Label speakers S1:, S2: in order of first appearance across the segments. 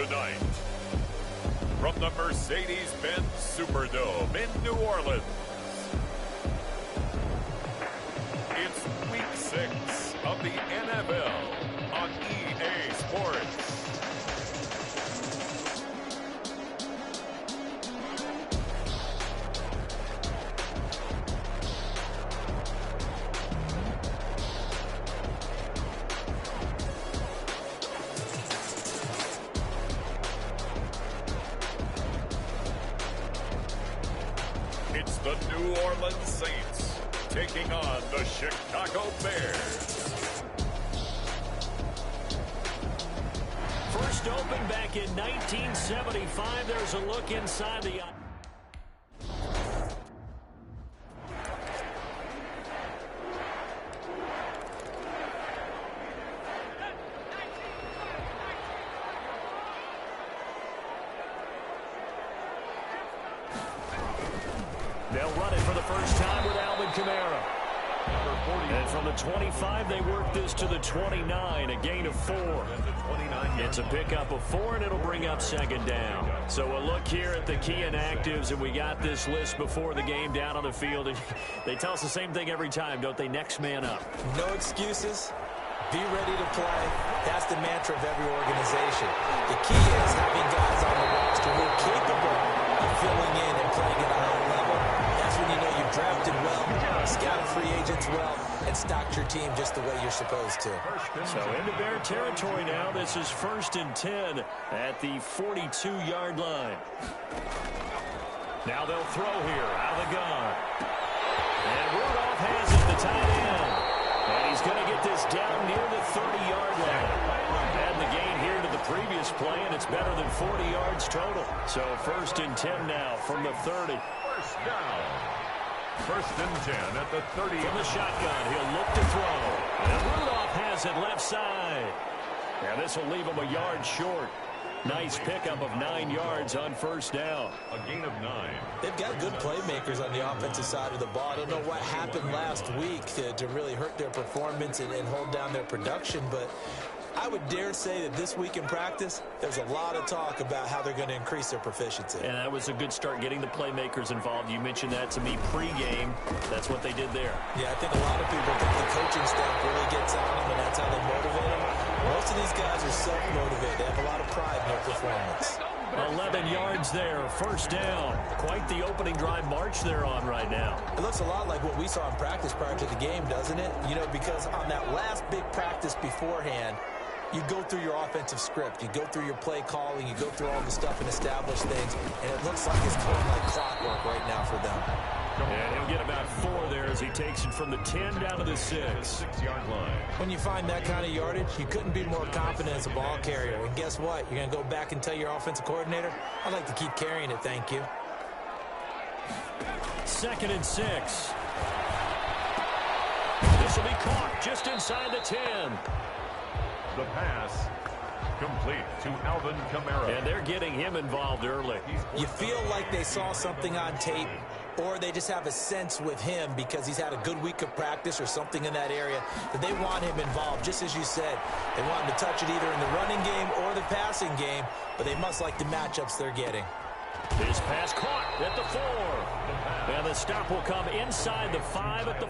S1: tonight. From the Mercedes-Benz Superdome in New Orleans, it's Week 6 of the NFL on EA Sports. It's the New Orleans Saints taking on the Chicago Bears.
S2: First opened back in 1975. There's a look inside the... They'll run it for the first time with Alvin Kamara. And from the 25, they work this to the 29, a gain of 4. It's a pickup of 4, and it'll bring up second down. So a look here at the key inactives, and we got this list before the game down on the field. And they tell us the same thing every time, don't they? Next man up.
S3: No excuses. Be ready to play. That's the mantra of every organization. The key is having guys on the roster who are capable of filling in and playing at a high level. That's when you know you've drafted well, scouted free agents well, and stocked your team just the way you're supposed to.
S2: So into Bear territory now. This is 1st and 10 at the 42-yard line. Now they'll throw here out of the gun. And Rudolph has it, the tight end. And he's going to get this down near the 30-yard line. Add the gain here to the previous play, and it's better than 40 yards total. So 1st and 10 now from the 30.
S1: First down. 1st and 10 at the 30.
S2: From the shotgun, he'll look to throw. And Rudolph has it left side. And this will leave him a yard short. Nice pickup of 9 yards on 1st down.
S1: A gain of 9.
S3: They've got good playmakers on the offensive side of the ball. I don't know what happened last week to really hurt their performance and hold down their production, but I would dare say that this week in practice, there's a lot of talk about how they're going to increase their proficiency.
S2: And that was a good start getting the playmakers involved. You mentioned that to me pregame. That's what they did there.
S3: Yeah, I think a lot of people think the coaching staff really gets on them, and that's how they motivate them. Most of these guys are self-motivated. They have a lot of pride in their performance.
S2: 11 yards there, 1st down. Quite the opening drive march they're on right now.
S3: It looks a lot like what we saw in practice prior to the game, doesn't it? You know, because on that last big practice beforehand, you go through your offensive script, you go through your play calling, you go through all the stuff and establish things, and it looks like it's going like clockwork right now for them.
S2: And he'll get about 4 there as he takes it from the 10 down to the 6.
S1: 6-yard line.
S3: When you find that kind of yardage, you couldn't be more confident as a ball carrier. And guess what? You're going to go back and tell your offensive coordinator, I'd like to keep carrying it, thank you.
S2: 2nd and 6. This will be caught just inside the 10.
S1: The pass complete to Alvin Kamara.
S2: And they're getting him involved early.
S3: You feel like they saw something on tape, or they just have a sense with him because he's had a good week of practice or something in that area that they want him involved. Just as you said, they want him to touch it either in the running game or the passing game, but they must like the matchups they're getting.
S2: His pass caught at the 4. And the stop will come inside the 5 at the...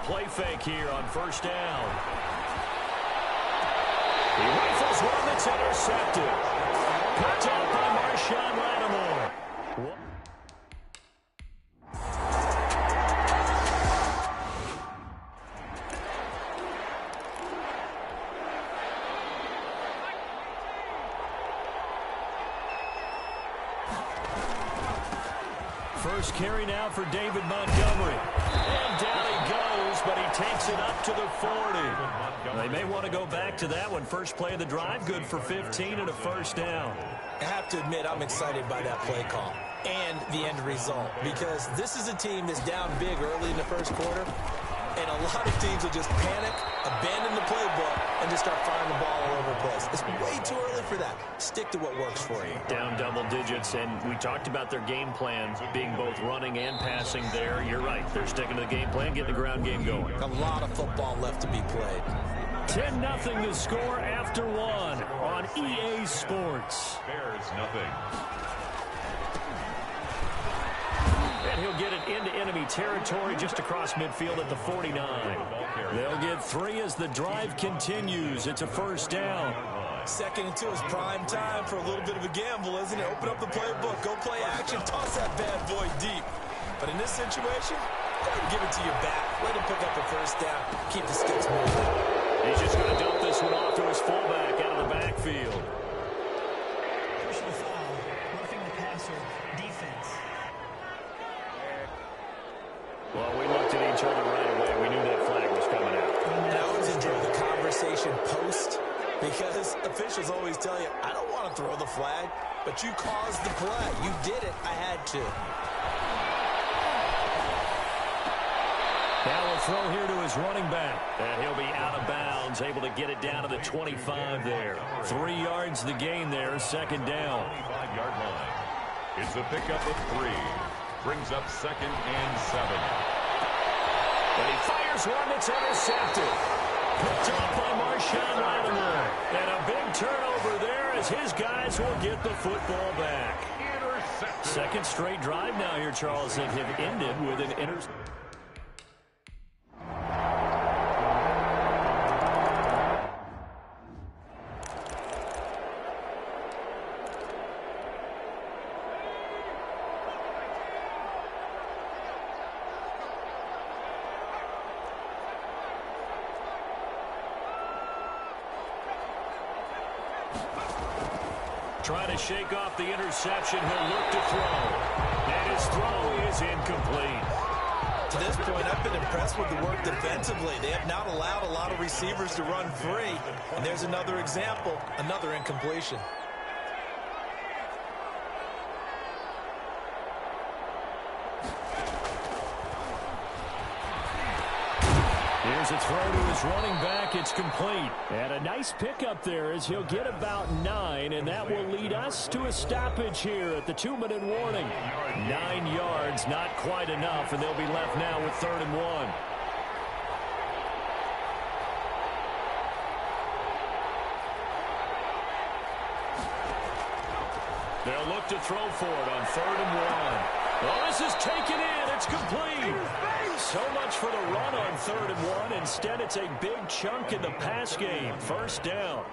S2: Play fake here on 1st down. He rifles one that's intercepted. Cut off by Marshawn Lattimore. First carry now for David Montgomery. And down he goes, but he takes it up to the 40. They may want to go back to that one. First play of the drive, good for 15 and a 1st down.
S3: I have to admit, I'm excited by that play call and the end result, because this is a team that's down big early in the 1st quarter. And a lot of teams will just panic, abandon the playbook, and just start firing the ball all over the place. It's way too early for that. Stick to what works for you.
S2: Down double digits, and we talked about their game plan being both running and passing there. You're right. They're sticking to the game plan, getting the ground game going.
S3: A lot of football left to be played.
S2: 10-0 the score after one on EA Sports.
S1: Bears nothing.
S2: And he'll get it into enemy territory just across midfield at the 49. They'll get 3 as the drive continues. It's a first down.
S3: 2nd and 2 is prime time for a little bit of a gamble, isn't it? Open up the playbook, go play action, toss that bad boy deep. But in this situation, go ahead and give it to your back. Let him pick up the first down. Keep the sticks moving.
S2: He's just going to dump this one off to his fullback out of the backfield.
S4: Personal foul, roughing the passer, defense.
S2: Well, we looked at each other right away. We knew that flag was coming out.
S3: And I always enjoy the conversation post, because officials always tell you, I don't want to throw the flag, but you caused the play. You did it. I had to.
S2: Now we'll throw here to his running back. And he'll be out of bounds, able to get it down to the 25 there. 3 yards the gain there, second down.
S1: 25-yard line. It's a pickup of 3. Brings up 2nd and 7.
S2: And he fires one that's intercepted. Picked off by Marshawn Lattimore. And a big turnover there as his guys will get the football back.
S1: Intercepted.
S2: Second straight drive now here, Charles, that have ended with an interception. Trying to shake off the interception. He'll look to throw. And his throw is incomplete.
S3: To this point, I've been impressed with the work defensively. They have not allowed a lot of receivers to run free. And there's another example, another incompletion.
S2: Here's a throw to his running back. It's complete. And a nice pickup there as he'll get about 9, and that will lead us to a stoppage here at the 2-minute warning. 9 yards, not quite enough, and they'll be left now with 3rd and 1. They'll look to throw for it on 3rd and 1. Well, this is taken in. It's complete. So much for the run on 3rd and 1. Instead, it's a big chunk in the pass game. First down.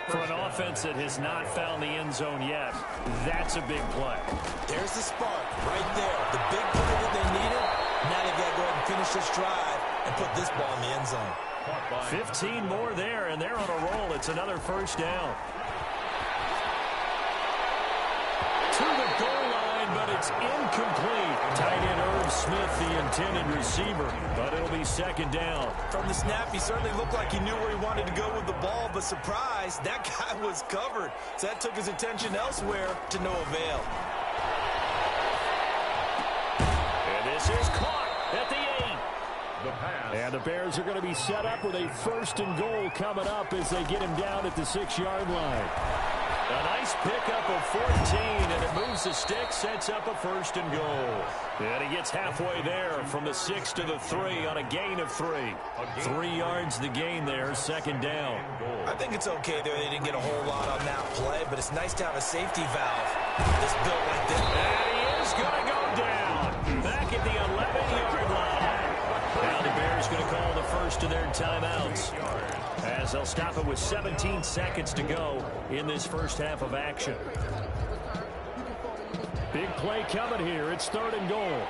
S2: For an offense that has not found the end zone yet, that's a big play.
S3: There's the spark right there. The big play that they needed. Now they've got to go ahead and finish this drive and put this ball in the end zone.
S2: 15 more there, and they're on a roll. It's another first down. To the goal line, but it's incomplete. Tight end Irv Smith, the intended receiver, but it'll be 2nd down.
S3: From the snap, he certainly looked like he knew where he wanted to go with the ball, but surprise, that guy was covered. So that took his attention elsewhere to no avail.
S2: And this is caught at the 8.
S1: The pass.
S2: And the Bears are going to be set up with a 1st and goal coming up as they get him down at the 6-yard line. A nice pickup of 14, and it moves the stick, sets up a 1st and goal. And he gets halfway there from the 6 to the 3 on a gain of 3. 3 yards the gain there, 2nd down.
S3: I think it's okay there. They didn't get a whole lot on that play, but it's nice to have a safety valve. This built like this.
S2: And he is going to go down. Back at the 11-yard line. Now the Bears going to call the first of their timeouts, as they'll stop it with 17 seconds to go in this first half of action. Big play coming here. It's 3rd and goal.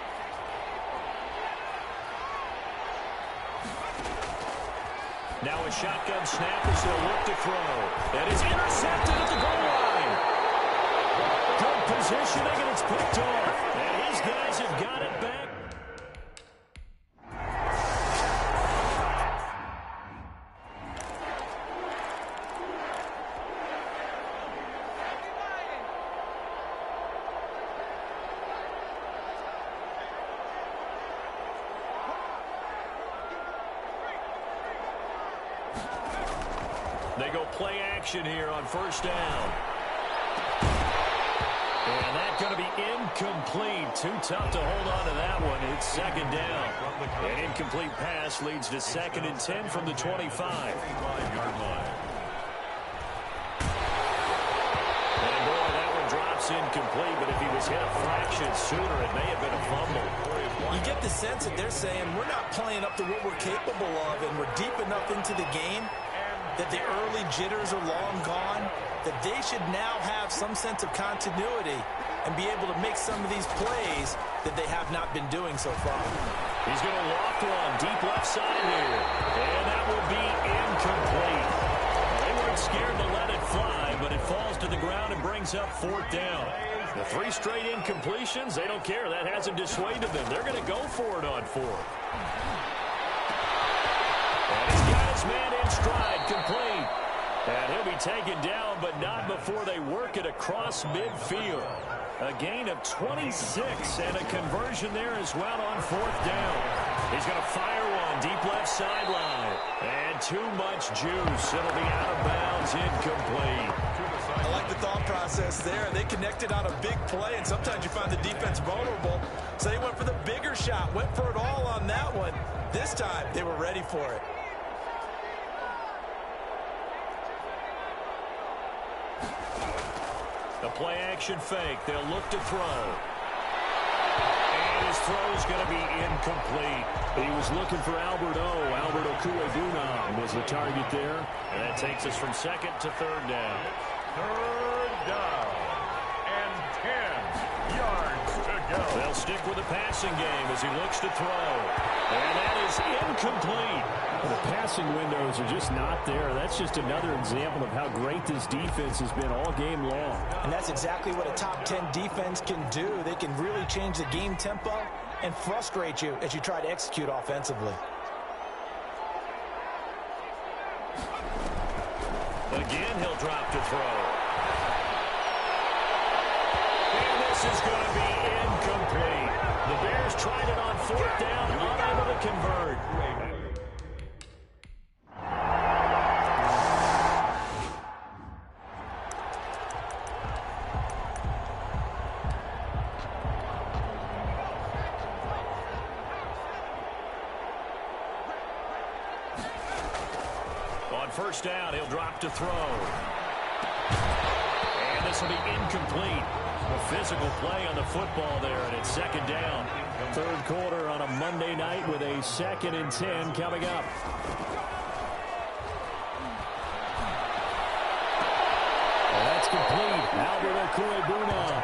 S2: Now a shotgun snap as they'll look to throw. That is intercepted at the goal line. Good positioning, and it's picked off. And his guys have got it back. They go play action here on first down. And that's going to be incomplete. Too tough to hold on to that one. It's second down. An incomplete pass leads to 2nd and 10 from the 25. And boy, that one drops incomplete, but if he was hit a fraction sooner, it may have been a fumble.
S3: You get the sense that they're saying we're not playing up to what we're capable of, and we're deep enough into the game that the early jitters are long gone, that they should now have some sense of continuity and be able to make some of these plays that they have not been doing so far.
S2: He's going to loft one deep left side here, and that will be incomplete. They weren't scared to let it fly, but it falls to the ground and brings up 4th down. The 3 straight incompletions, they don't care. That hasn't dissuaded them. They're going to go for it on 4th. And he's got his man in stride, complete. And he'll be taken down, but not before they work it across midfield. A gain of 26 and a conversion there as well on 4th down. He's going to fire one deep left sideline. And too much juice. It'll be out of bounds, incomplete.
S3: I like the thought process there. They connected on a big play, and sometimes you find the defense vulnerable. So they went for the bigger shot, went for it all on that one. This time, they were ready for it.
S2: The play-action fake. They'll look to throw. And his throw's going to be incomplete. He was looking for Albert Okuebunam was the target there. And that takes us from 2nd to 3rd down.
S1: 3rd down and 10 yards to go.
S2: They'll stick with the passing game as he looks to throw. And that is incomplete.
S5: The passing windows are just not there. That's just another example of how great this defense has been all game long.
S3: And that's exactly what a top 10 defense can do. They can really change the game tempo and frustrate you as you try to execute offensively.
S2: Again, he'll drop to throw. And this is going to be incomplete. The Bears tried it on 4th down, unable to convert. First down, he'll drop to throw. And this will be incomplete. A physical play on the football there, and it's 2nd down.
S5: 3rd quarter on a Monday night with a 2nd and 10 coming up. And that's complete. Albert Okuebunam.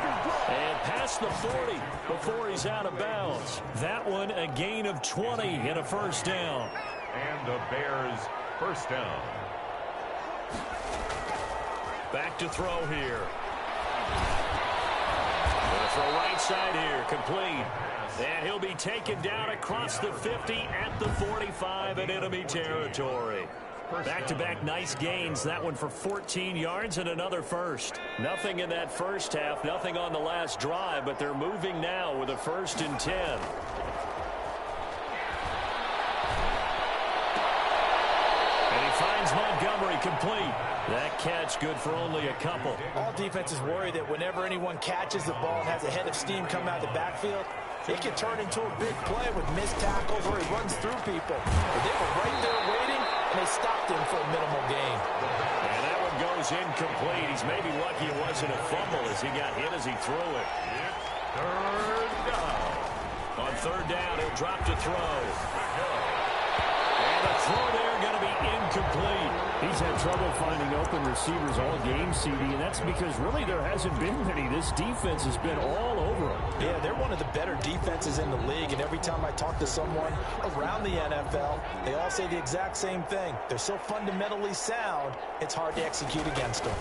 S2: And past the 40 before he's out of bounds. That one a gain of 20 and a first down.
S1: And the Bears first down.
S2: Back to throw here. Going to throw right side here, complete. And he'll be taken down across the 50 at the 45 in enemy territory. Back-to-back nice gains. That one for 14 yards and another first. Nothing in that first half, nothing on the last drive, but they're moving now with a 1st and 10. Finds Montgomery complete. That catch good for only a couple.
S3: All defenses worry that whenever anyone catches the ball and has a head of steam come out of the backfield, it can turn into a big play with missed tackles where he runs through people. But they were right there waiting, and they stopped him for a minimal gain.
S2: And that one goes incomplete. He's maybe lucky it wasn't a fumble as he got hit as he threw it.
S1: 3rd down.
S2: On 3rd down, he'll drop to throw. And the throw there going to be incomplete.
S5: He's had trouble finding open receivers all game, CD, and that's because really there hasn't been many. This defense has been all over him.
S3: Yeah, they're one of the better defenses in the league, and every time I talk to someone around the NFL, they all say the exact same thing. They're so fundamentally sound, it's hard to execute against them.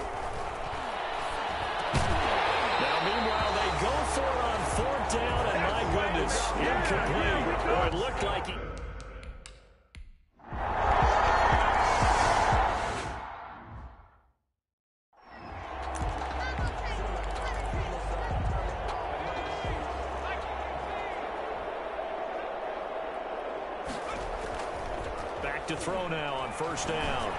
S2: Now, meanwhile, they go for it on 4th down, and my goodness, incomplete. Well, it looked like he... To throw now on 1st down.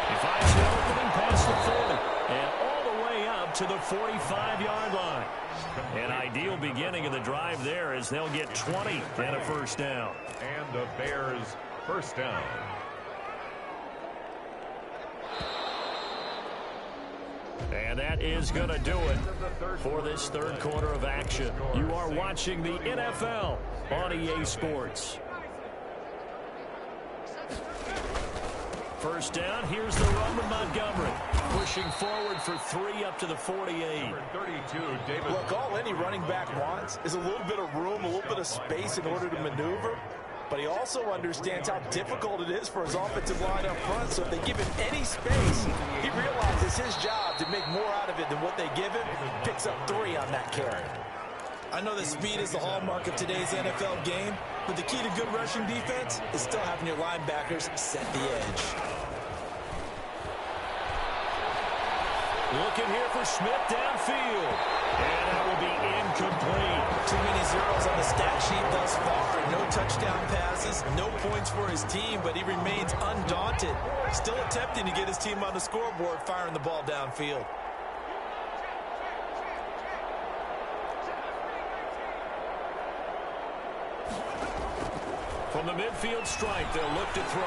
S2: He finds the opening past the 40 and all the way up to the 45-yard line. An ideal beginning of the drive there as they'll get 20 and a first down.
S1: And the Bears first down.
S2: And that is going to do it for this third quarter of action. You are watching the NFL on EA Sports. First down, here's the run with Montgomery. Pushing forward for 3 up to the 48.
S1: Number 32, David.
S3: Look, all any running back wants is a little bit of room, a little bit of space in order to maneuver. But he also understands how difficult it is for his offensive line up front. So if they give him any space, he realizes his job to make more out of it than what they give him. Picks up 3 on that carry. I know that speed is the hallmark of today's NFL game, but the key to good rushing defense is still having your linebackers set the edge.
S2: Looking here for Smith downfield. And that will be incomplete.
S3: Too many zeros on the stat sheet thus far. No touchdown passes, no points for his team, but he remains undaunted. Still attempting to get his team on the scoreboard, firing the ball downfield.
S2: From the midfield stripe, they'll look to throw.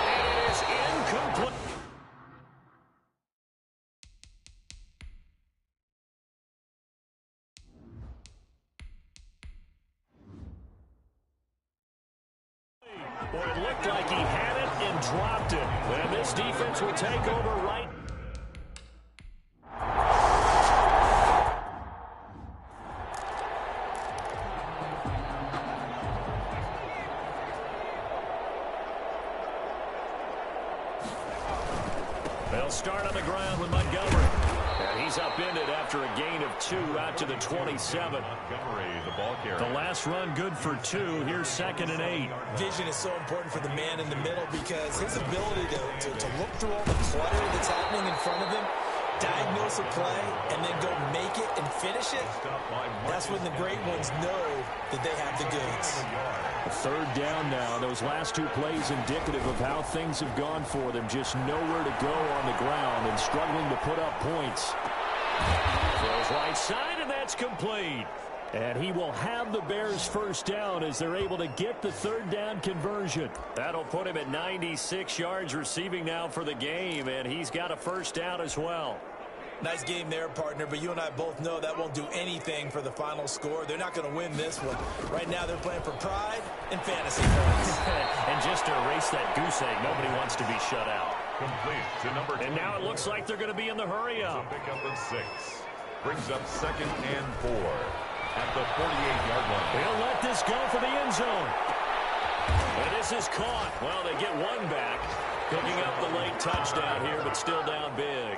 S2: And it is incomplete. Boy, it looked like he had it and dropped it. And this defense will take over right. They'll start on the ground with Montgomery. And he's upended after a gain of 2 out to the 27.
S1: Montgomery, the ball carrier.
S2: The last run good for 2. Here's 2nd and 8.
S3: Vision is so important for the man in the middle because his ability to look through all the clutter that's happening in front of him, diagnose a play, and then go make it and finish it, that's when the great ones know that they have the goods.
S2: Third down now. Those last 2 plays indicative of how things have gone for them. Just nowhere to go on the ground and struggling to put up points. Throws right side, and that's complete. And he will have the Bears first down as they're able to get the third down conversion. That'll put him at 96 yards receiving now for the game, and he's got a first down as well.
S3: Nice game there, partner, but you and I both know that won't do anything for the final score. They're not going to win this one. Right now, they're playing for pride and fantasy points.
S2: And just to erase that goose egg, nobody wants to be shut out.
S1: Complete to number 2.
S2: And now it looks like they're going to be in the hurry-up.
S1: Pick up of 6. Brings up 2nd and 4 at the 48-yard line.
S2: He'll let this go for the end zone. And this is caught. Well, they get 1 back. Picking up the late touchdown here, but still down big.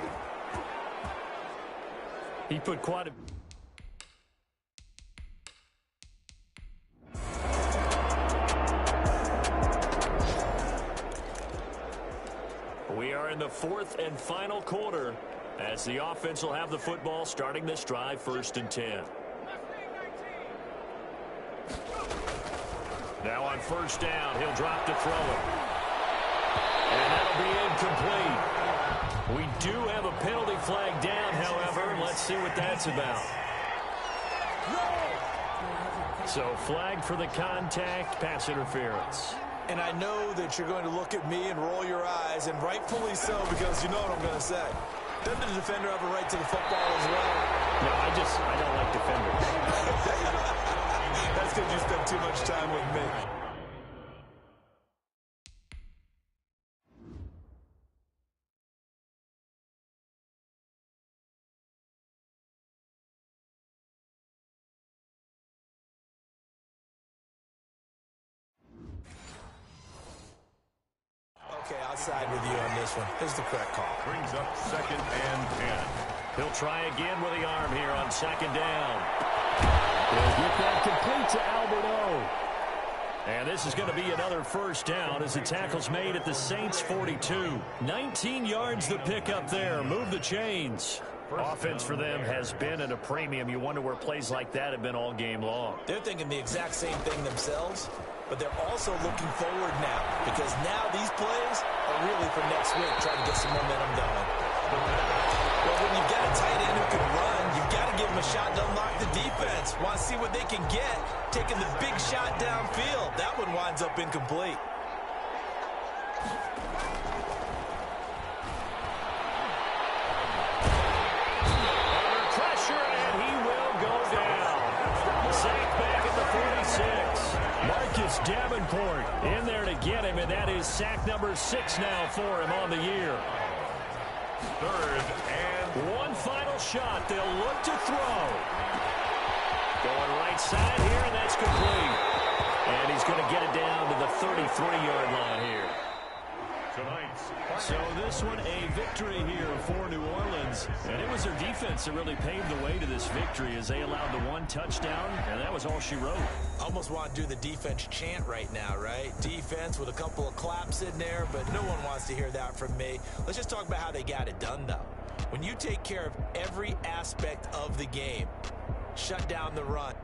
S2: He put quite a... We are in the 4th and final quarter as the offense will have the football starting this drive 1st and 10. Now on 1st down, he'll drop to throw it. And that'll be incomplete. We do have a penalty flag down, however. Let's see what that's about. So flag for the contact, pass interference.
S3: And I know that you're going to look at me and roll your eyes, and rightfully so, because you know what I'm going to say. Doesn't the defender have a right to the football as well?
S2: No, I don't like defenders.
S3: That's because you spent too much time with me. Okay, I'll side with you on this one. This is the correct call.
S1: Brings up 2nd and 10.
S2: He'll try again with the arm here on 2nd down. He'll get that complete to Albert O. And this is going to be another first down as the tackle's made at the Saints' 42. 19 yards the pickup there. Move the chains. Offense for them has been at a premium. You wonder where plays like that have been all game long.
S3: They're thinking the exact same thing themselves, but they're also looking forward now because now these plays are really for next week, trying to get some momentum going. Well, when you've got a tight end who can run, you've got to give him a shot to unlock the defense. Want to see what they can get, taking the big shot downfield. That one winds up incomplete.
S2: Davenport in there to get him, and that is sack number 6 now for him on the year.
S1: 3rd and
S2: one final shot. They'll look to throw. Going right side here, and that's complete. And he's going to get it down to the 33-yard line here. So this one a victory here for New Orleans. And it was their defense that really paved the way to this victory as they allowed the 1 touchdown, and that was all she wrote.
S3: Almost want to do the defense chant right now, right? Defense with a couple of claps in there, but no one wants to hear that from me. Let's just talk about how they got it done, though. When you take care of every aspect of the game, shut down the run,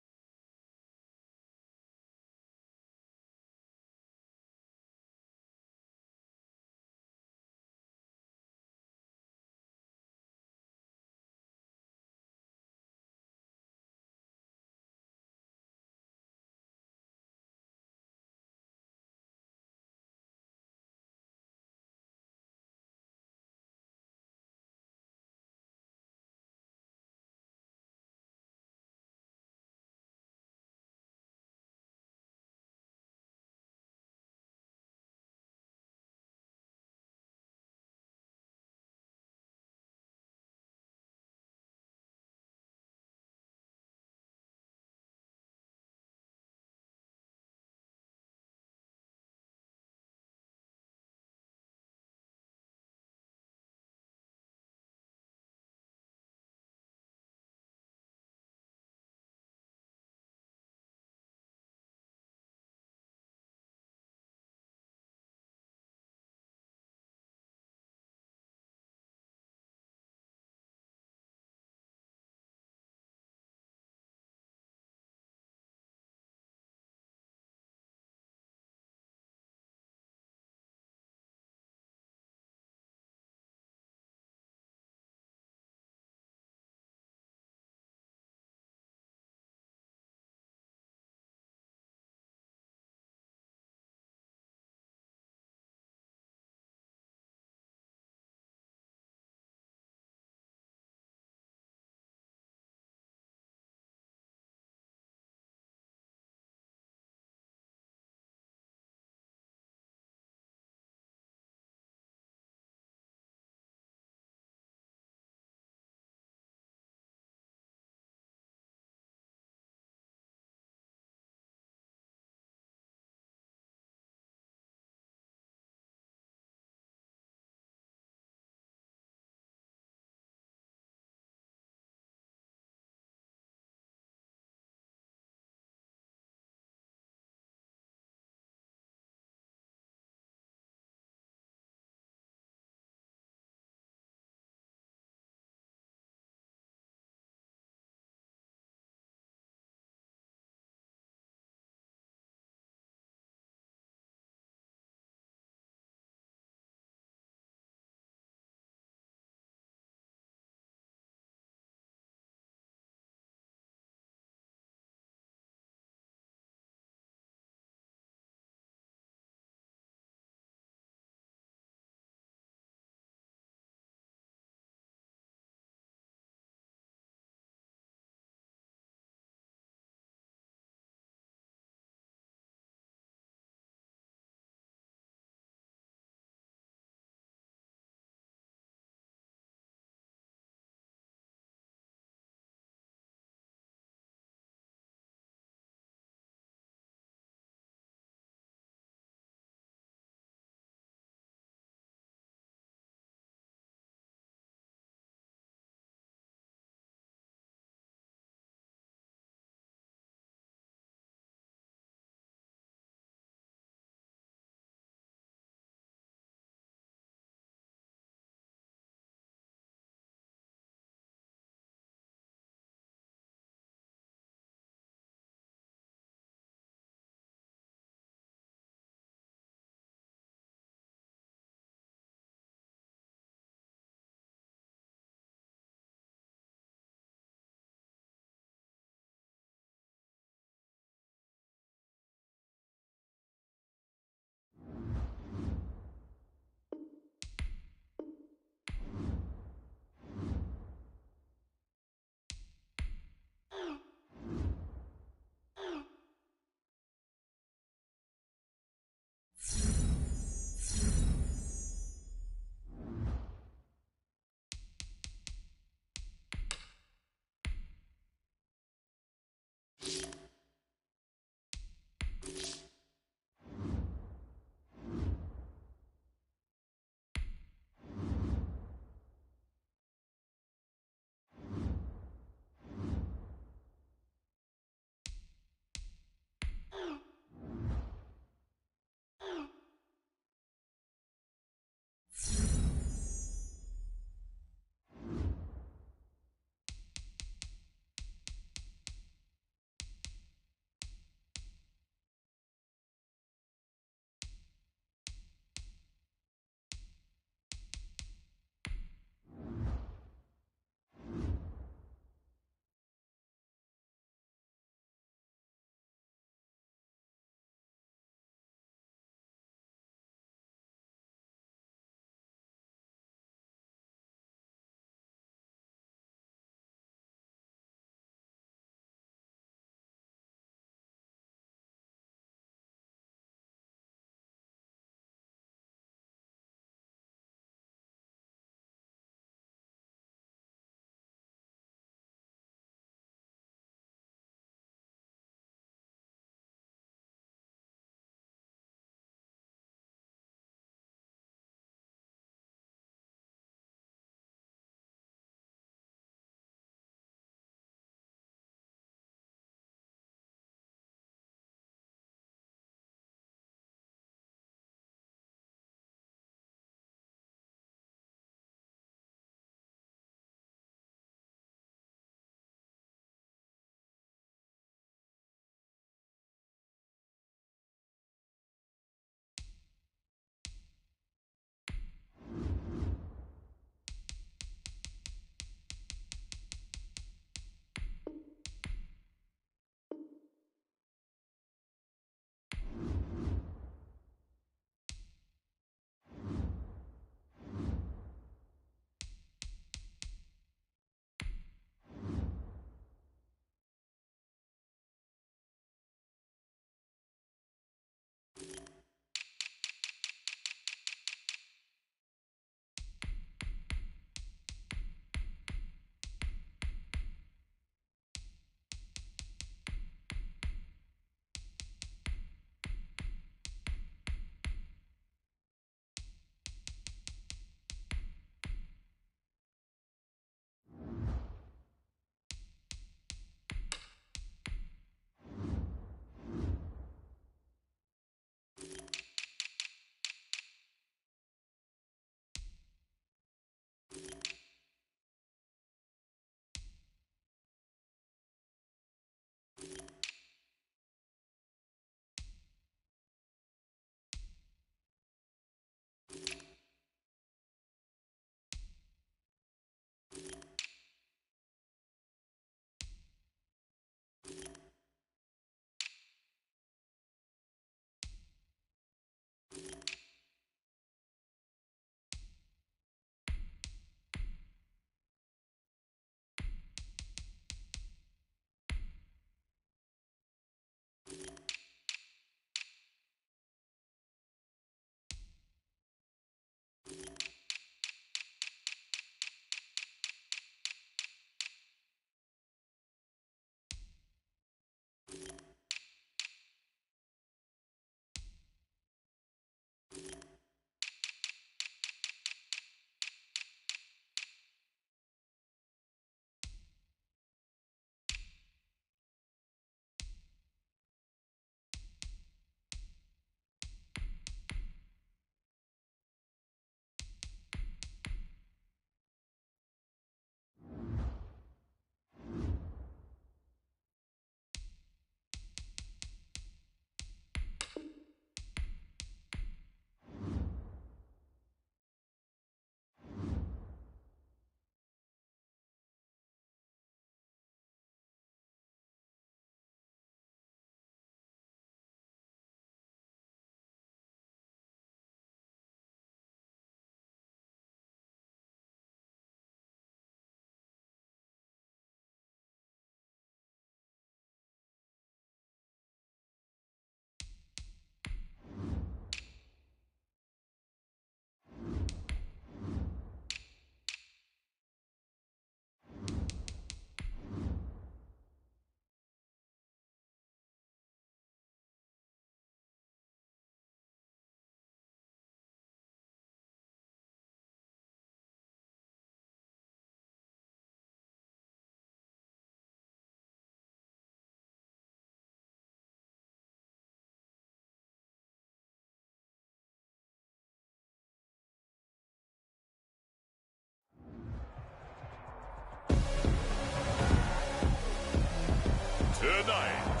S1: tonight,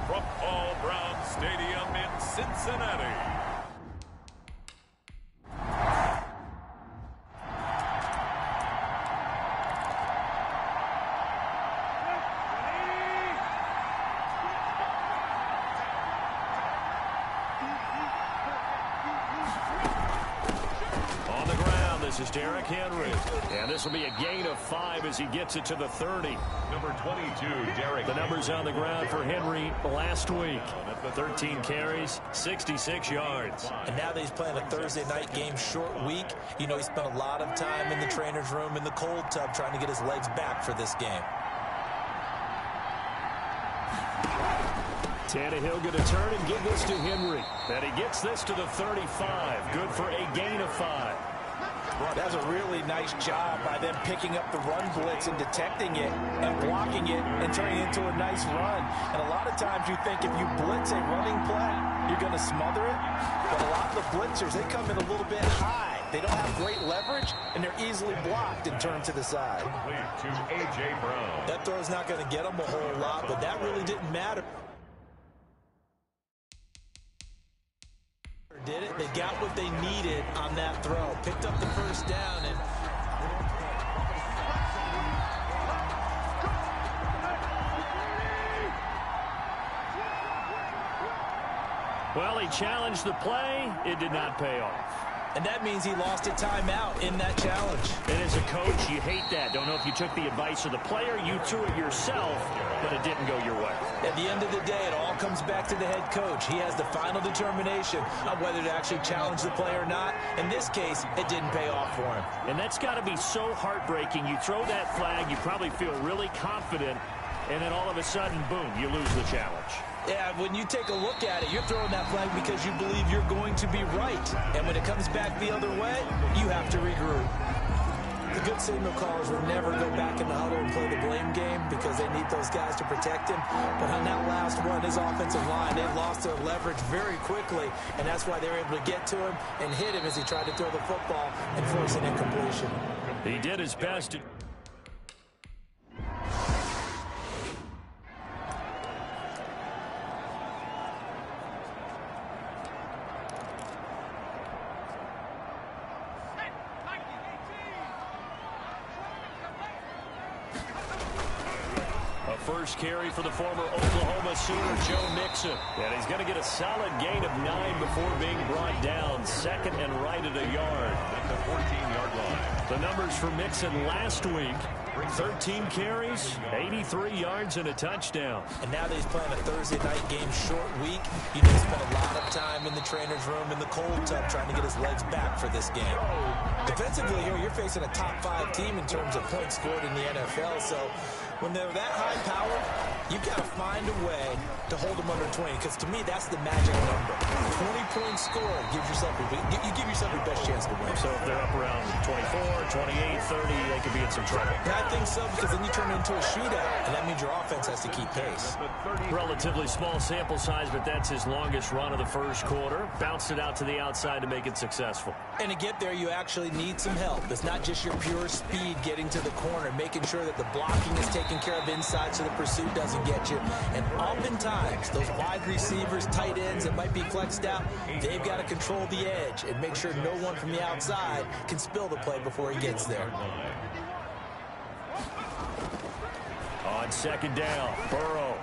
S1: from Paul Brown Stadium in Cincinnati,
S2: this is Derrick Henry. And this will be a gain of 5 as he gets it to the 30.
S1: Number 22, Derrick.
S2: The numbers on the ground for Henry last week. 13 carries, 66 yards.
S3: And now that he's playing a Thursday night game, short week, you know he spent a lot of time in the trainer's room in the cold tub trying to get his legs back for this game.
S2: Tannehill going to turn and give this to Henry. And he gets this to the 35. Good for a gain of 5.
S3: That was a really nice job by them picking up the run blitz and detecting it and blocking it and turning it into a nice run. And a lot of times you think if you blitz a running play, you're going to smother it. But a lot of the blitzers, they come in a little bit high. They don't have great leverage, and they're easily blocked and turned to the side.
S1: To A.J. Brown.
S3: That throw's not going to get them a whole lot, but that really didn't matter. Did it? They got what they needed on that throw. Picked up the first down and
S2: well, he challenged the play. It did not pay off.
S3: And that means he lost a timeout in that challenge.
S2: And as a coach, you hate that. Don't know if you took the advice of the player. You threw it yourself, but it didn't go your way.
S3: At the end of the day, it all comes back to the head coach. He has the final determination on whether to actually challenge the play or not. In this case, it didn't pay off for him.
S2: And that's got to be so heartbreaking. You throw that flag, you probably feel really confident, and then all of a sudden, boom, you lose the challenge.
S3: Yeah, when you take a look at it, you're throwing that flag because you believe you're going to be right. And when it comes back the other way, you have to regroup. The good signal callers would never go back in the huddle and play the blame game because they need those guys to protect him. But on that last one, his offensive line, they lost their leverage very quickly, and that's why they were able to get to him and hit him as he tried to throw the football and force an incompletion.
S2: He did his best. First carry for the former Oklahoma Sooner, Joe Mixon. And he's going to get a solid gain of 9 before being brought down. Second and right at a yard.
S1: At the 14-yard line.
S2: The numbers for Mixon last week, 13 carries, 83 yards, and a touchdown.
S3: And now that he's playing a Thursday night game, short week, he just spent a lot of time in the trainer's room in the cold tub trying to get his legs back for this game. Defensively here, you're facing a top 5 team in terms of points scored in the NFL, so when they're that high powered, you've got to find a way to hold them under 20, because to me, that's the magic number. 20 points scored gives yourself you give yourself your best chance to win.
S2: So if they're up around 24, 28, 30, they could be in some trouble.
S3: And I think so, because then you turn it into a shootout, and that means your offense has to keep pace.
S2: Relatively small sample size, but that's his longest run of the first quarter. Bounced it out to the outside to make it successful.
S3: And to get there, you actually need some help. It's not just your pure speed getting to the corner, making sure that the blocking is taken care of inside so the pursuit doesn't get you. And oftentimes, those wide receivers, tight ends that might be flexed out, they've got to control the edge and make sure no one from the outside can spill the play before he gets there.
S2: On second down, Burrow.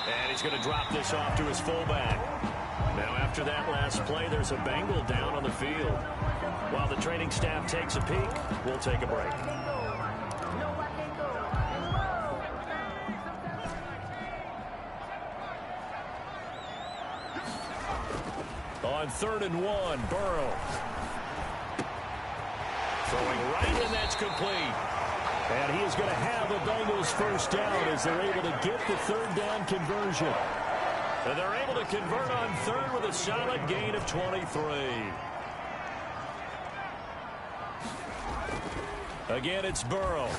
S2: And he's going to drop this off to his fullback. Now after that last play, there's a Bengal down on the field. While the training staff takes a peek, we'll take a break. On 3rd and 1, Burrow. Throwing right, and that's complete. And he is going to have the Bengals first down as they're able to get the 3rd down conversion. And they're able to convert on 3rd with a solid gain of 23. Again, it's Burrow.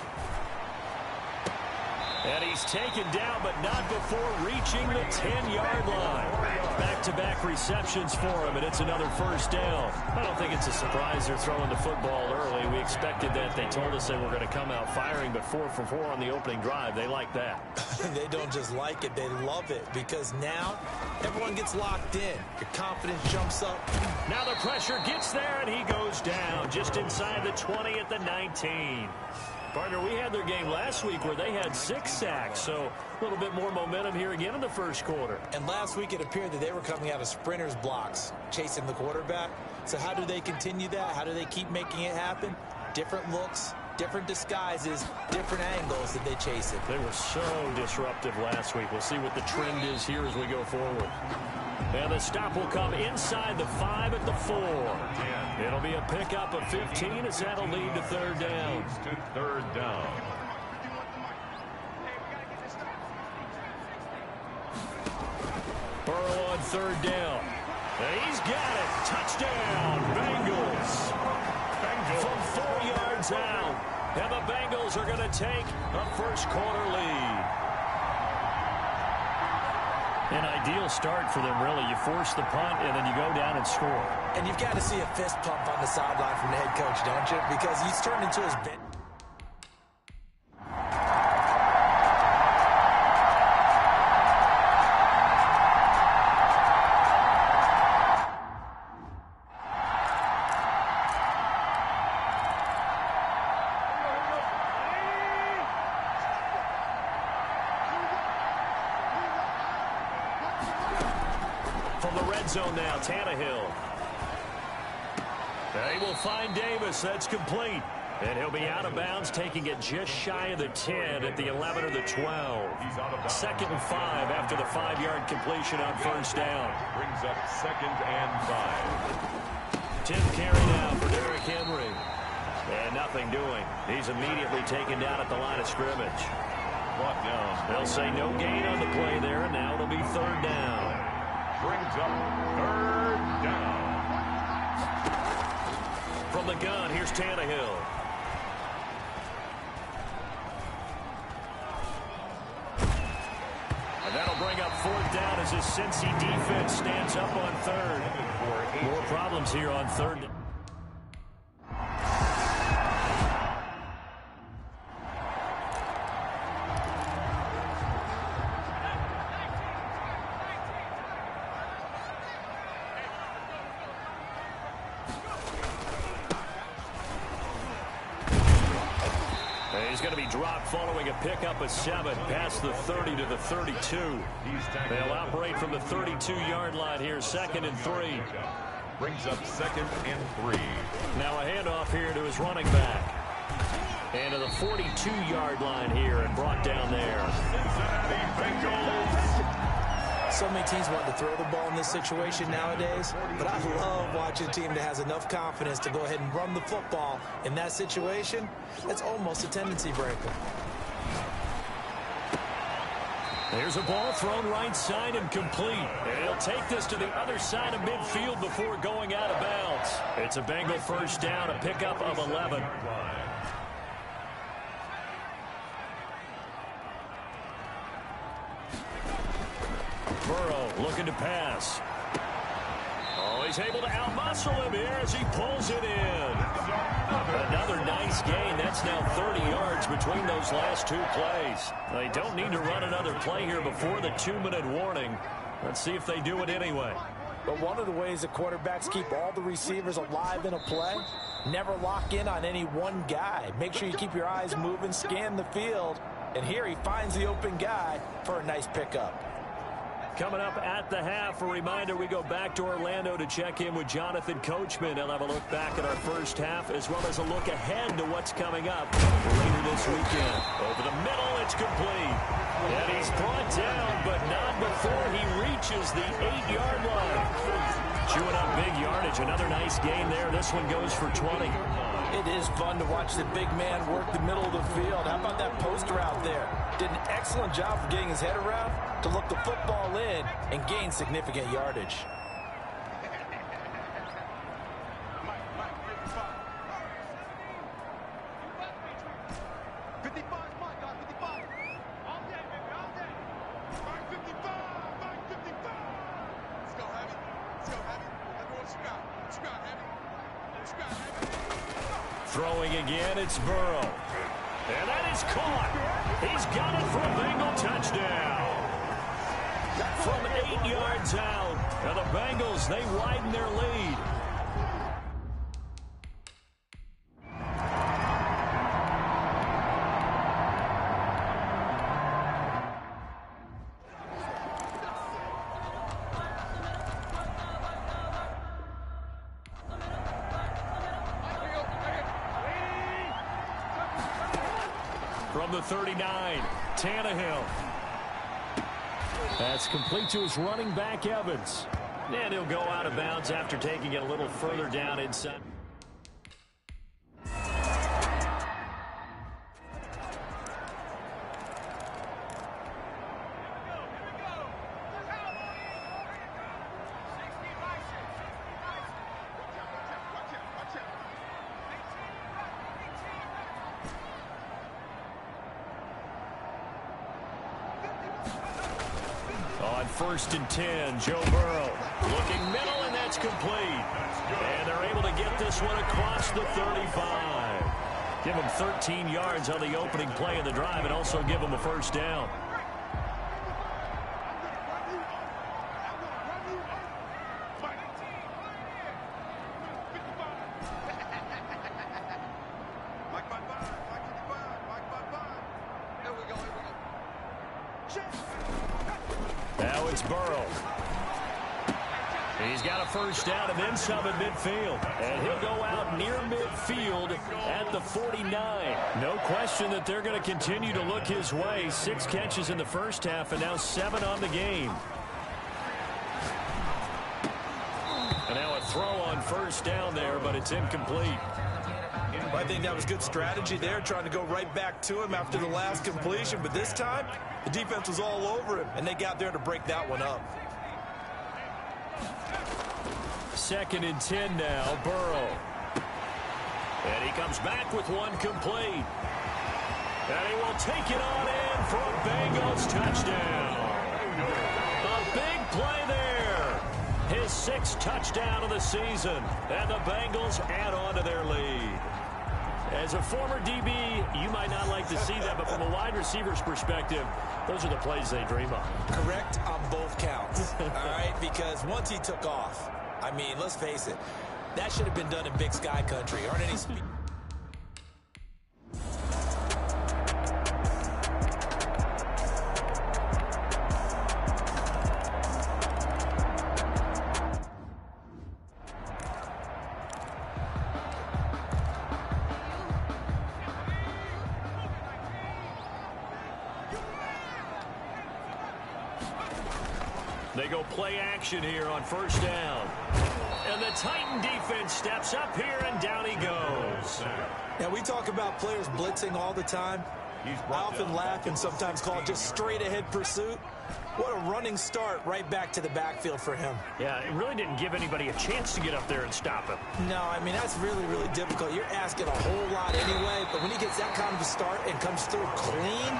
S2: And he's taken down, but not before reaching the 10-yard line. Back-to-back receptions for him, and it's another first down. I don't think it's a surprise they're throwing the football early. We expected that. They told us they were going to come out firing, but 4 for 4 on the opening drive. They like that.
S3: They don't just like it, they love it, because now everyone gets locked in. Your confidence jumps up.
S2: Now the pressure gets there, and he goes down just inside the 20 at the 19. Partner, we had their game last week where they had 6 sacks, so a little bit more momentum here again in the first quarter.
S3: And last week it appeared that they were coming out of sprinters blocks, chasing the quarterback. So how do they continue that? How do they keep making it happen? Different looks, different disguises, different angles that they chase it.
S2: They were so disruptive last week. We'll see what the trend is here as we go forward. And the stop will come inside the 5 at the 4. It'll be a pickup of 15 as that'll lead to third down.
S1: To third down.
S2: Burrow on third down. And he's got it. Touchdown, Bengals. From 4 yards out. And the Bengals are going to take a first quarter lead. An ideal start for them, really. You force the punt, and then you go down and score.
S3: And you've got to see a fist pump on the sideline from the head coach, don't you? Because he's turned into his bench.
S2: From the red zone now, Tannehill. They will find Davis. That's complete. And he'll be out of bounds, taking it just shy of the 10 at the 11 or the 12. Second and 5 after the 5-yard completion on first down.
S1: Brings up second and 5.
S2: 10th carry now for Derrick Henry. And nothing doing. He's immediately taken down at the line of scrimmage.
S1: Brought down.
S2: They'll say no gain on the play there, and now it'll be third down.
S1: Brings up third down.
S2: From the gun, here's Tannehill. And that'll bring up fourth down as his Cincy defense stands up on third. More problems here on third. He's going to be dropped following a pickup of 7 past the 30 to the 32. They'll operate from the 32-yard line here, second and 3.
S1: Brings up second and 3.
S2: Now a handoff here to his running back. And to the 42-yard line here and brought down there.
S1: Cincinnati Bengals.
S3: So many teams want to throw the ball in this situation nowadays, but I love watching a team that has enough confidence to go ahead and run the football. In that situation, that's almost a tendency breaker.
S2: There's a ball thrown right side and complete. And he'll take this to the other side of midfield before going out of bounds. It's a Bengal first down, a pickup of 11. Burrow looking to pass. Oh, he's able to outmuscle him here as he pulls it in. Another nice gain. That's now 30 yards between those last 2 plays. They don't need to run another play here before the 2-minute warning. Let's see if they do it anyway.
S3: But one of the ways that quarterbacks keep all the receivers alive in a play, never lock in on any one guy. Make sure you keep your eyes moving, scan the field. And here he finds the open guy for a nice pickup.
S2: Coming up at the half, a reminder, we go back to Orlando to check in with Jonathan Coachman. He'll have a look back at our first half as well as a look ahead to what's coming up later this weekend. Over the middle, it's complete. And he's brought down, but not before he reaches the 8-yard line. Chewing up big yardage. Another nice gain there. This one goes for 20.
S3: It is fun to watch the big man work the middle of the field. How about that post route there? Did an excellent job of getting his head around to look the football in and gain significant yardage.
S2: Throwing again, it's Burrow. And that is caught. He's got it for a Bengal touchdown. From 8 yards out. And the Bengals, they widen their lead. From the 39, Tannehill. That's complete to his running back, Evans. And he'll go out of bounds after taking it a little further down inside. On 1st and 10, Joe Burrow looking middle, and that's complete. And they're able to get this one across the 35. Give them 13 yards on the opening play of the drive and also give them a first down. Now it's Burrow. He's got a first down and then some at midfield. And he'll go out near midfield at the 49. No question that they're going to continue to look his way. 6 catches in the first half and now 7 on the game. And now a throw on first down there, but it's incomplete.
S3: I think that was good strategy there, trying to go right back to him after the last completion. But this time, the defense was all over him, and they got there to break that one up.
S2: 2nd and 10 now, Burrow. And he comes back with one complete. And he will take it on in for a Bengals touchdown. A big play there. His 6th touchdown of the season. And the Bengals add on to their lead. As a former DB, you might not like to see that, but from a wide receiver's perspective, those are the plays they dream of.
S3: Correct on both counts, all right? Because once he took off, I mean, let's face it, that should have been done in Big Sky country. Aren't any speed?
S2: They go play action here on first down. And the Titan defense steps up here, and down he goes.
S3: Now, we talk about players blitzing all the time. I often laugh and sometimes call it just straight-ahead pursuit. What a running start right back to the backfield for him.
S2: Yeah, it really didn't give anybody a chance to get up there and stop him.
S3: No, I mean, that's really, really difficult. You're asking a whole lot anyway, but when he gets that kind of a start and comes through clean,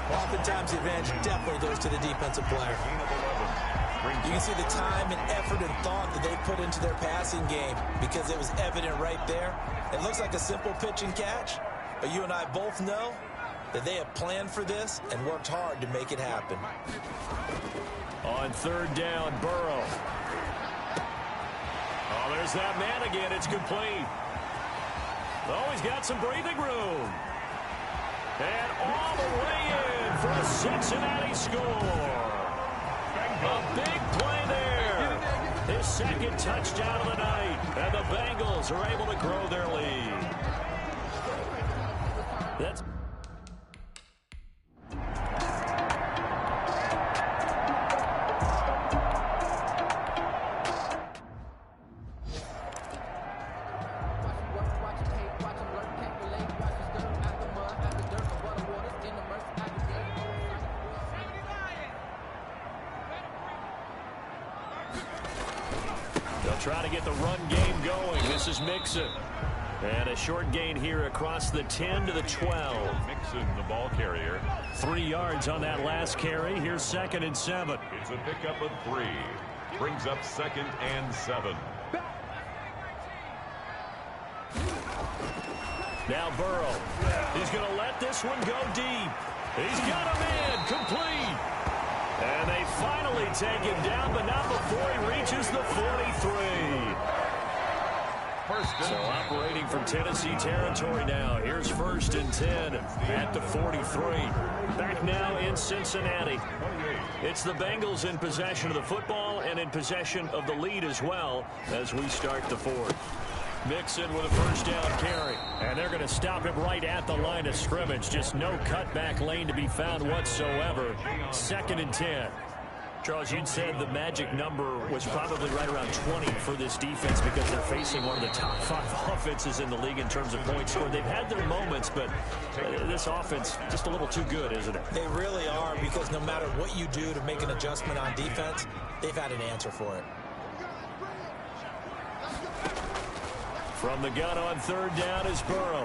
S3: oftentimes the advantage definitely goes to the defensive player. You can see the time and effort and thought that they put into their passing game because it was evident right there. It looks like a simple pitch and catch, but you and I both know that they have planned for this and worked hard to make it happen.
S2: On 3rd down, Burrow. Oh, there's that man again. It's complete. Oh, he's got some breathing room. And all the way in for a Cincinnati score. A big play there. His 2nd touchdown of the night. And the Bengals are able to grow their lead. That's trying to get the run game going. This is Mixon. And a short gain here across the 10 to the 12.
S1: Mixon, the ball carrier.
S2: 3 yards on that last carry. Here's 2nd and 7.
S1: It's a pickup of 3. Brings up 2nd and 7.
S2: Now Burrow. He's going to let this one go deep. He's got a man complete. And they finally take him down, but not before he reaches the 43. So operating from Tennessee territory now. Here's 1st and 10 at the 43. Back now in Cincinnati. It's the Bengals in possession of the football and in possession of the lead as well as we start the 4th. Mixon with a 1st down carry. And they're going to stop him right at the line of scrimmage. Just no cutback lane to be found whatsoever. 2nd and 10. Charles, you'd said the magic number was probably right around 20 for this defense because they're facing one of the top 5 offenses in the league in terms of points scored. They've had their moments, but this offense just a little too good, isn't it?
S3: They really are, because no matter what you do to make an adjustment on defense, they've had an answer for it.
S2: From the gun on 3rd down is Burrow.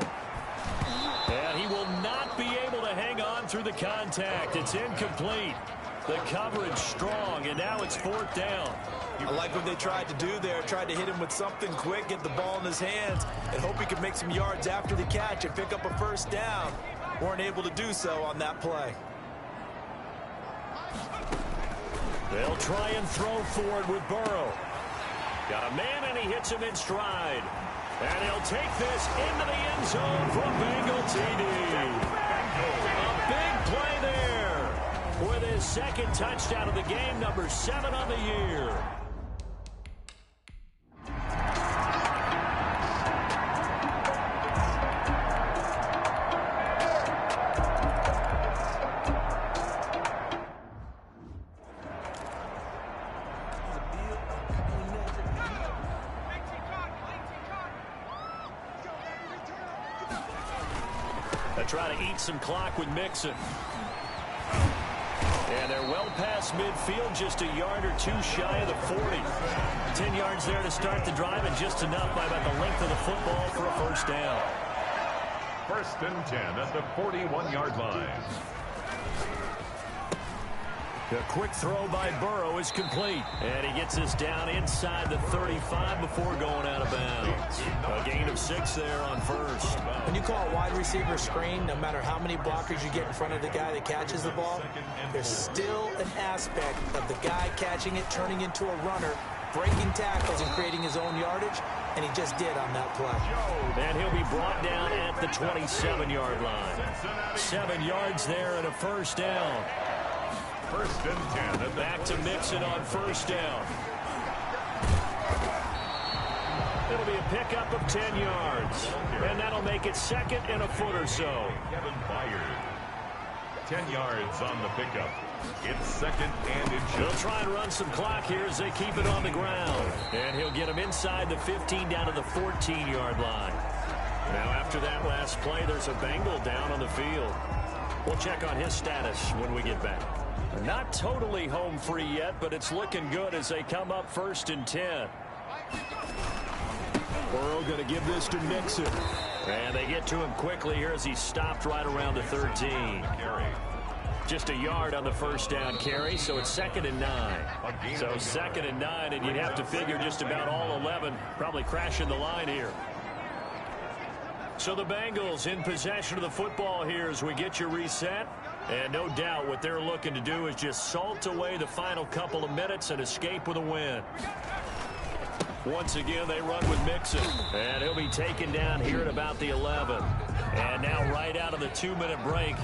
S2: And he will not be able to hang on through the contact. It's incomplete. The coverage strong, and now it's 4th down.
S3: I like what they tried to do there. Tried to hit him with something quick, get the ball in his hands, and hope he could make some yards after the catch and pick up a 1st down. Weren't able to do so on that play.
S2: They'll try and throw forward with Burrow. Got a man, and he hits him in stride. And he'll take this into the end zone for a Bengal TD. A big play there with his 2nd touchdown of the game, number 7 on the year. They try to eat some clock with Mixon. And they're well past midfield, just a yard or 2 shy of the 40. 10 yards there to start the drive, and just enough by about the length of the football for a 1st down.
S1: 1st and 10 at the 41-yard line.
S2: The quick throw by Burrow is complete. And he gets this down inside the 35 before going out of bounds. A gain of 6 there on 1st.
S3: When you call a wide receiver screen, no matter how many blockers you get in front of the guy that catches the ball, there's still an aspect of the guy catching it, turning into a runner, breaking tackles and creating his own yardage, and he just did on that play.
S2: And he'll be brought down at the 27-yard line. 7 yards there and a 1st down.
S1: 1st and 10.
S2: Back to Mixon on 1st down. It'll be a pickup of 10 yards. And that'll make it 2nd and a foot or so.
S1: Kevin Byard. 10 yards on the pickup. It's 2nd and inches.
S2: They'll try and run some clock here as they keep it on the ground. And he'll get him inside the 15 down to the 14-yard line. Now after that last play, there's a Bengal down on the field. We'll check on his status when we get back. Not totally home free yet, but it's looking good as they come up 1st and 10. Burrow going to give this to Mixon. And they get to him quickly here as he's stopped right around the 13. Just a yard on the 1st down carry, so it's 2nd and 9. So 2nd and 9, and you'd have to figure just about all 11 probably crashing the line here. So the Bengals in possession of the football here as we get you reset. And no doubt what they're looking to do is just salt away the final couple of minutes and escape with a win. Once again, they run with Mixon. And he'll be taken down here at about the 11. And now right out of the 2-minute break,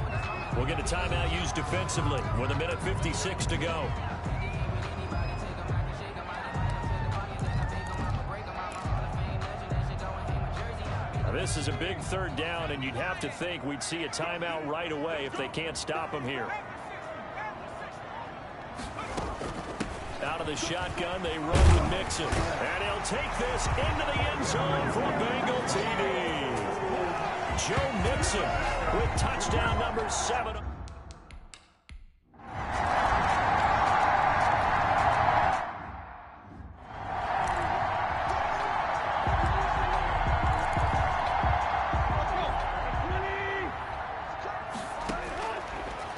S2: we'll get a timeout used defensively with 1:56 to go. This is a big 3rd down, and you'd have to think we'd see a timeout right away if they can't stop him here. Out of the shotgun, they run with Mixon. And he'll take this into the end zone for a Bengal TD. Joe Mixon with touchdown number 7.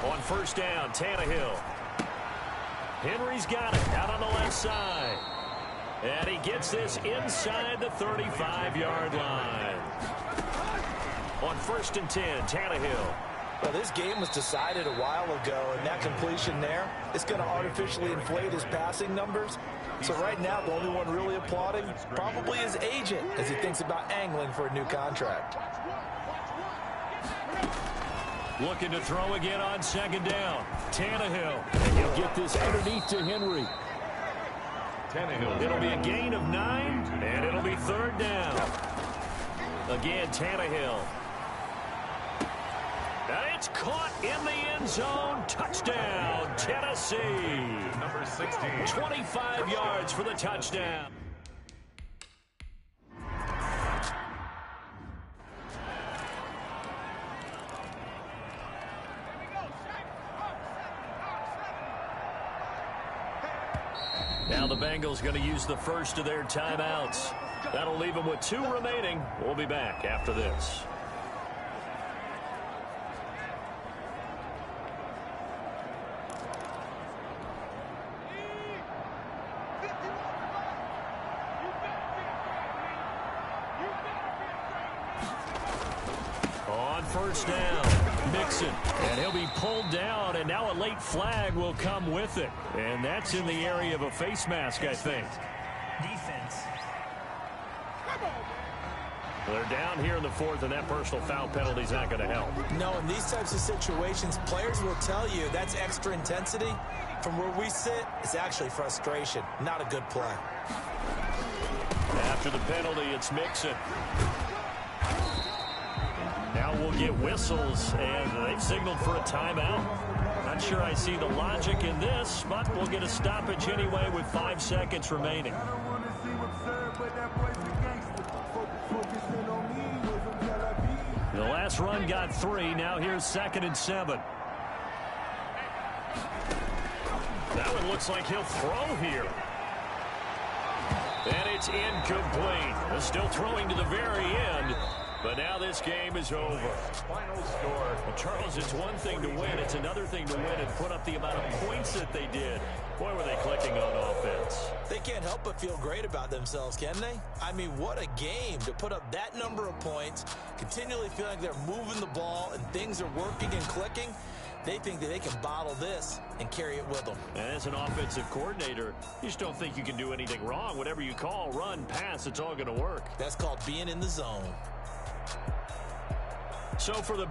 S2: On 1st down, Tannehill. Henry's got it out on the left side. And he gets this inside the 35-yard line. On 1st and 10, Tannehill.
S3: Well, this game was decided a while ago, and that completion there is going to artificially inflate his passing numbers. So right now, the only one really applauding probably his agent as he thinks about angling for a new contract.
S2: Looking to throw again on 2nd down. Tannehill.
S5: And he'll get this underneath to Henry.
S2: It'll be a gain of 9, and it'll be 3rd down. Again, Tannehill. And it's caught in the end zone. Touchdown, Tennessee.
S1: Number 16.
S2: 25 yards for the touchdown. Now the Bengals going to use the first of their timeouts. That'll leave them with 2 remaining. We'll be back after this. On 1st down, Mixon. And he'll be pulled down, and now a late flag will come with it. And that's in the area of a face mask, I think.
S4: Defense.
S2: They're down here in the 4th, and that personal foul penalty is not going to help.
S3: No, in these types of situations, players will tell you that's extra intensity. From where we sit, it's actually frustration, not a good play.
S2: After the penalty, it's Mixon. Now we'll get whistles, and they've signaled for a timeout. Not sure I see the logic in this, but we'll get a stoppage anyway with 5 seconds remaining. The last run got 3. Now here's 2nd and 7. That one looks like he'll throw here. And it's incomplete. Still throwing to the very end. But now this game is over.
S1: Final score.
S2: Well, Charles, it's one thing to win. It's another thing to win and put up the amount of points that they did. Boy, were they clicking on offense.
S3: They can't help but feel great about themselves, can they? I mean, what a game to put up that number of points, continually feeling like they're moving the ball and things are working and clicking. They think that they can bottle this and carry it with them.
S2: And as an offensive coordinator, you just don't think you can do anything wrong. Whatever you call, run, pass, it's all going to work.
S3: That's called being in the zone.
S2: So for the